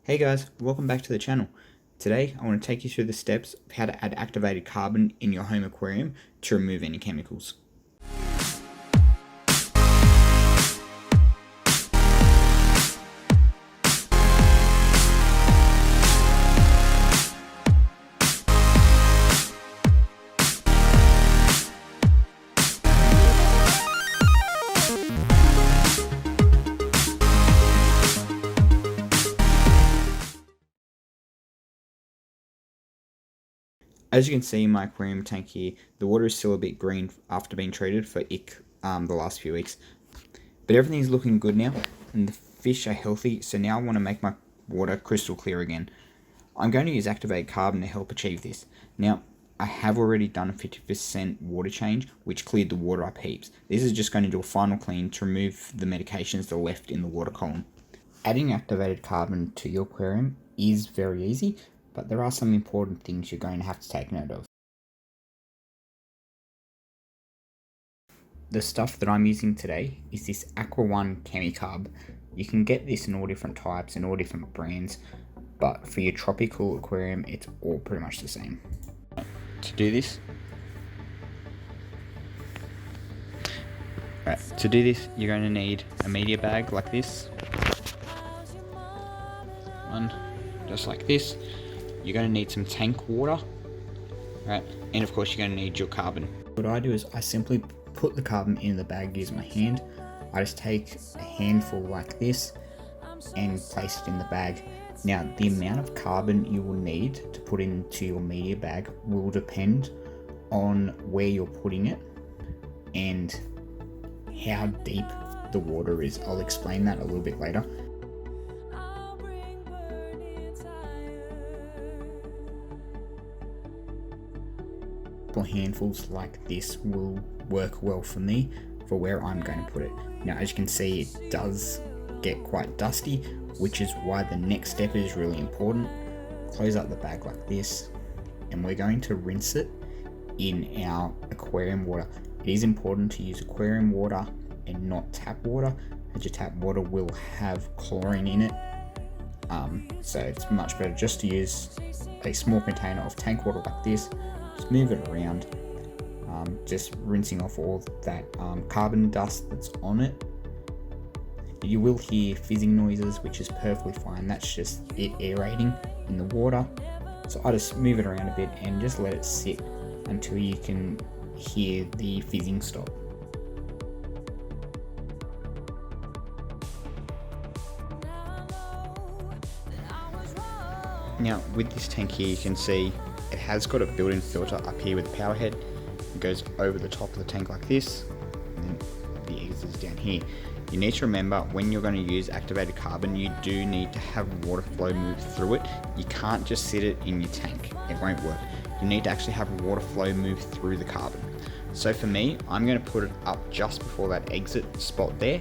Hey guys, welcome back to the channel. Today I want to take you through the steps of how to add activated carbon in your home aquarium to remove any chemicals. As you can see in my aquarium tank here, the water is still a bit green after being treated for ick the last few weeks. But everything is looking good now and the fish are healthy, so now I want to make my water crystal clear again. I'm going to use activated carbon to help achieve this. Now, I have already done a 50% water change, which cleared the water up heaps. This is just going to do a final clean to remove the medications that are left in the water column. Adding activated carbon to your aquarium is very easy, but there are some important things you're going to have to take note of. The stuff that I'm using today is this Aqua One Chemicarb. You can get this in all different types and all different brands, but for your tropical aquarium, it's all pretty much the same. To do this, you're going to need a media bag like this. One, just like this. You're going to need some tank water, right? And of course you're going to need your carbon. What I do is I simply put the carbon in the bag using my hand. I just take a handful like this and place it in the bag. Now the amount of carbon you will need to put into your media bag will depend on where you're putting it and how deep the water is. I'll explain that a little bit later. Handfuls like this will work well for me for where I'm going to put it. Now as you can see, it does get quite dusty, which is why the next step is really important. Close up the bag like this and we're going to rinse it in our aquarium water. It is important to use aquarium water and not tap water, as your tap water will have chlorine in it, so it's much better just to use a small container of tank water like this. Just move it around, just rinsing off all that carbon dust that's on it. You will hear fizzing noises, which is perfectly fine. That's just it aerating in the water. So I just move it around a bit and just let it sit until you can hear the fizzing stop. Now with this tank here, you can see it has got a built-in filter up here with the power head. It goes over the top of the tank like this, and then the exit is down here. You need to remember, when you're going to use activated carbon, you do need to have water flow move through it. You can't just sit it in your tank, it won't work. You need to actually have water flow move through the carbon. So for me, I'm going to put it up just before that exit spot there.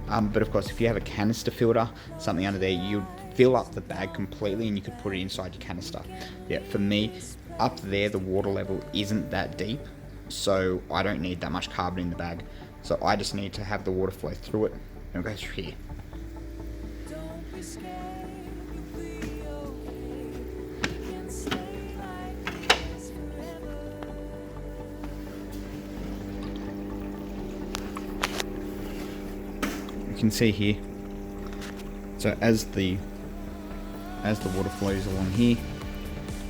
But of course, if you have a canister filter, something under there, you'd fill up the bag completely and you could put it inside your canister. Yeah, for me, up there the water level isn't that deep, so I don't need that much carbon in the bag. So I just need to have the water flow through it, and it goes through here. You can see here, so as the water flows along here,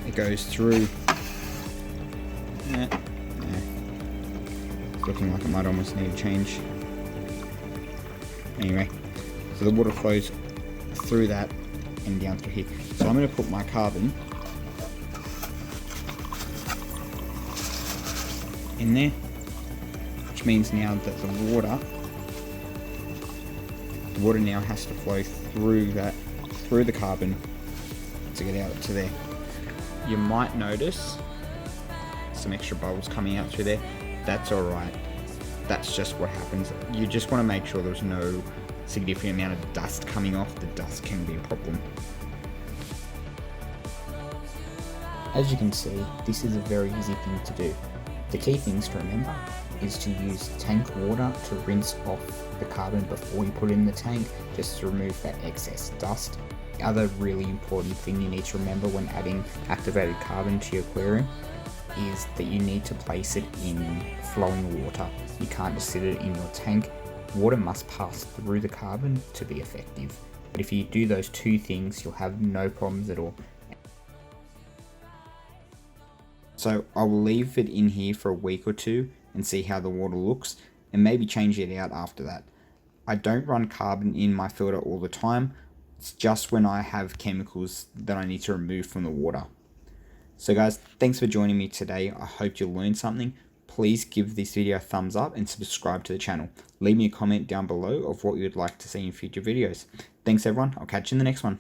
it goes through. It's looking like it might almost need a change. Anyway, so the water flows through that and down through here. So I'm going to put my carbon in there, which means now that the water now has to flow through the carbon to get out to there. You might notice some extra bubbles coming out through there. That's alright. That's just what happens. You just want to make sure there's no significant amount of dust coming off. The dust can be a problem. As you can see, this is a very easy thing to do. The key things to remember is to use tank water to rinse off the carbon before you put it in the tank, just to remove that excess dust other really important thing you need to remember when adding activated carbon to your aquarium is that you need to place it in flowing water. You can't just sit it in your tank. Water must pass through the carbon to be effective. But if you do those two things, you'll have no problems at all. So I will leave it in here for a week or two and see how the water looks, and maybe change it out after that. I don't run carbon in my filter all the time. It's just when I have chemicals that I need to remove from the water. So guys, thanks for joining me today. I hope you learned something. Please give this video a thumbs up and subscribe to the channel. Leave me a comment down below of what you would like to see in future videos. Thanks everyone, I'll catch you in the next one.